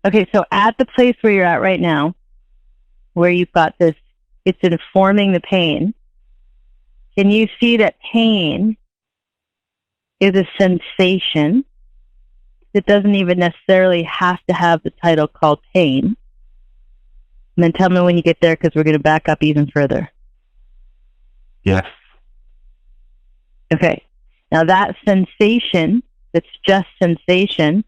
Okay, so at the place where you're at right now, where you've got this, it's informing the pain, can you see that pain is a sensation? It doesn't even necessarily have to have the title called pain. And then tell me when you get there, because we're going to back up even further. Yes. Okay. Now that sensation, that's just sensation,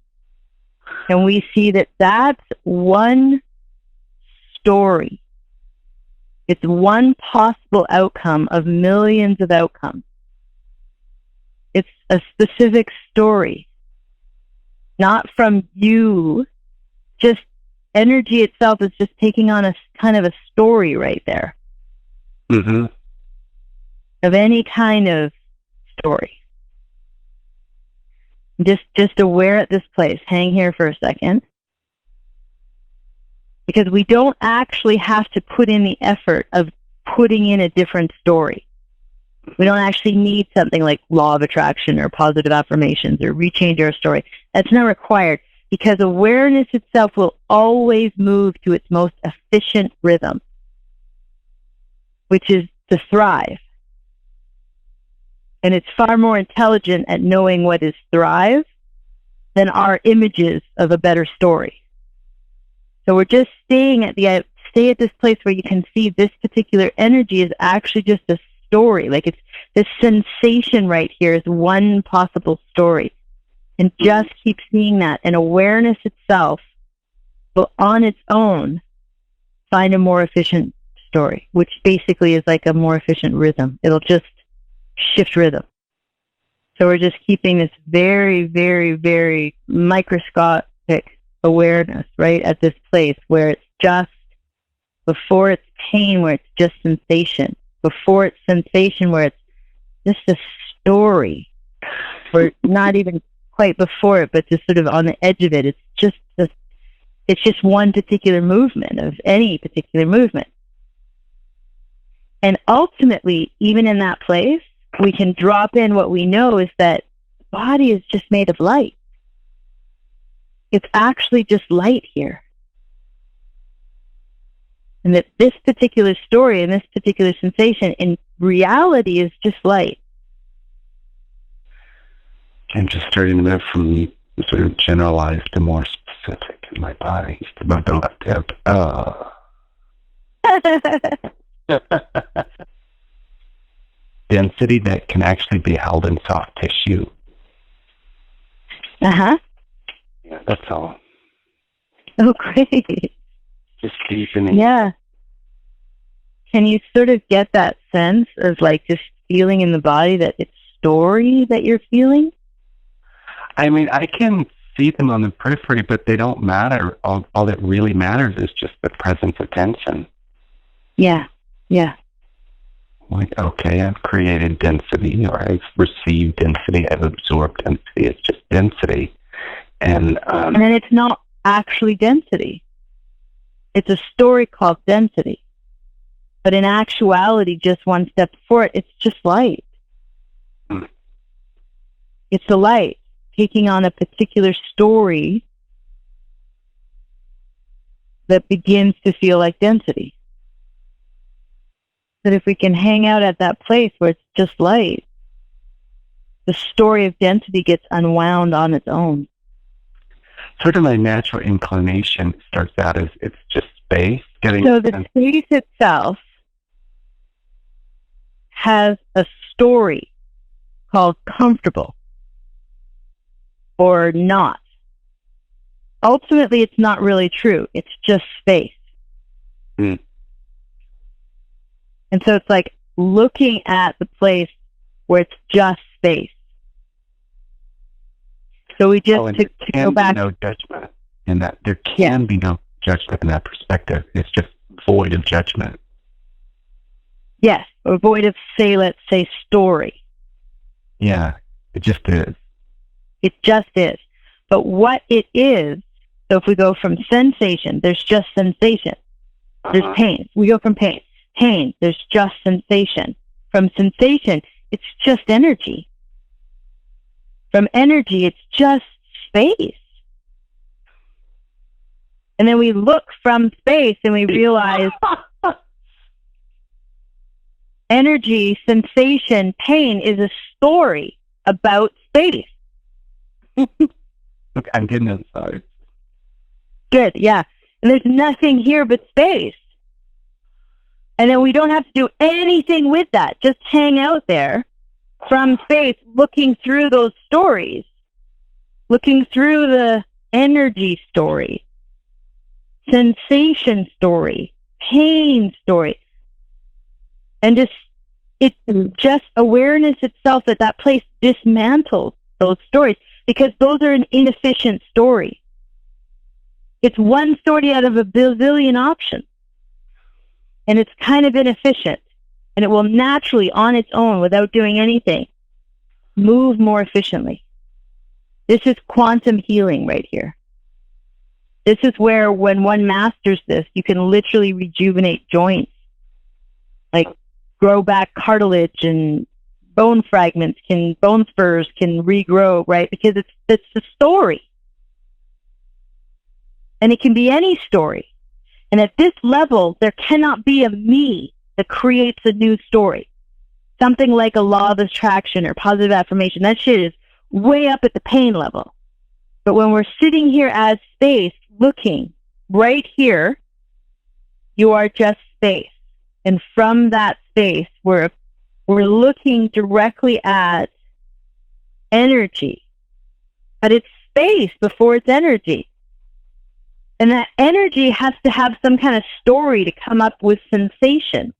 and we see that that's one story. It's one possible outcome of millions of outcomes. It's a specific story, not from you. Just energy itself is just taking on a kind of a story right there. Mm-hmm. Of any kind of story. Just aware at this place. Hang here for a second. Because we don't actually have to put in the effort of putting in a different story. We don't actually need something like law of attraction or positive affirmations or rechange our story. That's not required, because awareness itself will always move to its most efficient rhythm, which is to thrive. And it's far more intelligent at knowing what is thrive than our images of a better story. So we're just stay at this place where you can see this particular energy is actually just a story. Like it's this sensation right here is one possible story. And just keep seeing that. And awareness itself will on its own find a more efficient story, which basically is like a more efficient rhythm. It'll just shift rhythm. So we're just keeping this very, very, very microscopic awareness right at this place where it's just before it's pain, where it's just sensation, before it's sensation, where it's just a story, or not even quite before it, but just sort of on the edge of it. It's just one particular movement of any particular movement. And ultimately, even in that place, we can drop in what we know is that the body is just made of light. It's actually just light here. And that this particular story and this particular sensation in reality is just light. I'm just starting to move from sort of generalized to more specific in my body. About the left hip. Density that can actually be held in soft tissue. Uh-huh. Yeah, that's all. Oh, great. Just deepening. Yeah. Can you sort of get that sense of like just feeling in the body that it's story that you're feeling? I mean, I can see them on the periphery, but they don't matter. All that really matters is just the presence of tension. Yeah. Yeah. Like, okay, I've created density, or I've received density, I've absorbed density. It's just density. And then it's not actually density. It's a story called density. But in actuality, just one step before it, it's just light. It's the light taking on a particular story that begins to feel like density. That if we can hang out at that place where it's just light, the story of density gets unwound on its own. Sort of my natural inclination starts out as it's just space. So the space itself has a story called comfortable or not. Ultimately, it's not really true. It's just space. Mm. And so it's like looking at the place where it's just space. So we just, to go back. No judgment in that. There can be no judgment in that perspective. It's just void of judgment. Yes, or void of, let's say, story. Yeah, it just is. It just is. But what it is, so if we go from sensation, there's just sensation. There's pain. We go from pain. Pain, there's just sensation. From sensation, it's just energy. From energy, it's just space. And then we look from space and we realize energy, sensation, pain is a story about space. Look, I'm getting inside. Good, yeah. And there's nothing here but space. And then we don't have to do anything with that. Just hang out there from space, looking through those stories, looking through the energy story, sensation story, pain story. And it's just awareness itself that place dismantles those stories, because those are an inefficient story. It's one story out of a bazillion options. And it's kind of inefficient. And it will naturally, on its own, without doing anything, move more efficiently. This is quantum healing right here. This is where, when one masters this, you can literally rejuvenate joints, like grow back cartilage, and bone fragments bone spurs can regrow, right? Because it's the story. And it can be any story. And at this level, there cannot be a me that creates a new story. Something like a law of attraction or positive affirmation, that shit is way up at the pain level. But when we're sitting here as space, looking right here, you are just space. And from that space, we're looking directly at energy. But it's space before it's energy. And that energy has to have some kind of story to come up with sensation.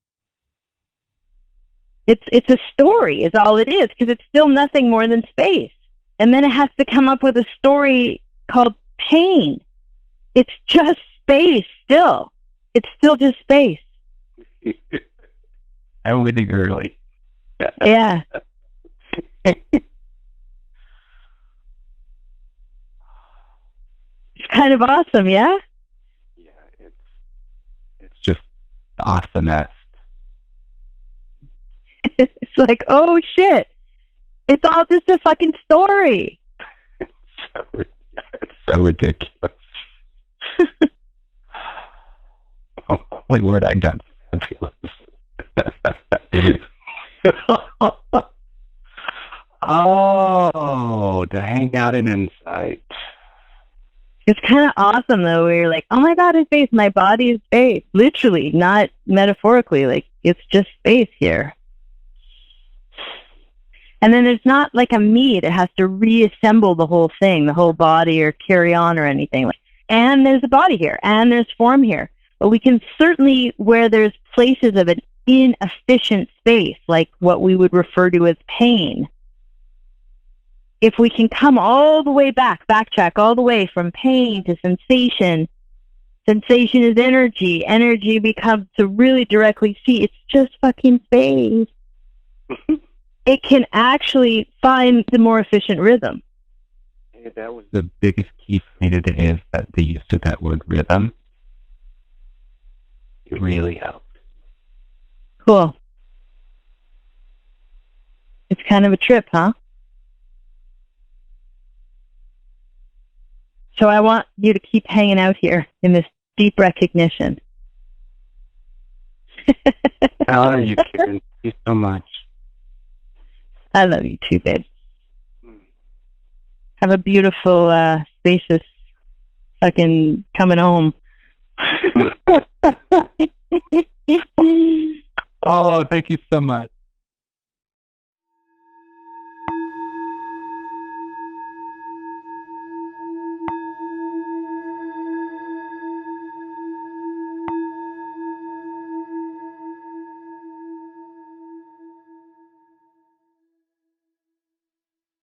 It's a story is all it is, because it's still nothing more than space. And then it has to come up with a story called pain. It's just space still. It's still just space. I'm winning early. Yeah. It's kind of awesome, yeah? Yeah, it's just awesomest. It's like, oh shit. It's all just a fucking story. It's so ridiculous. Holy word, I got fabulous. Oh, to hang out in insight. It's kind of awesome, though, where you're like, oh my God, it's space. My body is space. Literally, not metaphorically. Like, it's just space here. And then there's not like a me that has to reassemble the whole thing, the whole body, or carry on or anything. Like, and there's a body here, and there's form here. But we can certainly, where there's places of an inefficient space, like what we would refer to as pain, if we can come all the way backtrack all the way from pain to sensation, sensation is energy. Energy becomes, to really directly see, it's just fucking space. It can actually find the more efficient rhythm. Yeah, that was the biggest key for me today, is that the use of that word rhythm. It really helped. Cool. It's kind of a trip, huh? So I want you to keep hanging out here in this deep recognition. I love you, Kiran. Thank you so much. I love you too, babe. Have a beautiful, spacious fucking coming home. Oh, thank you so much.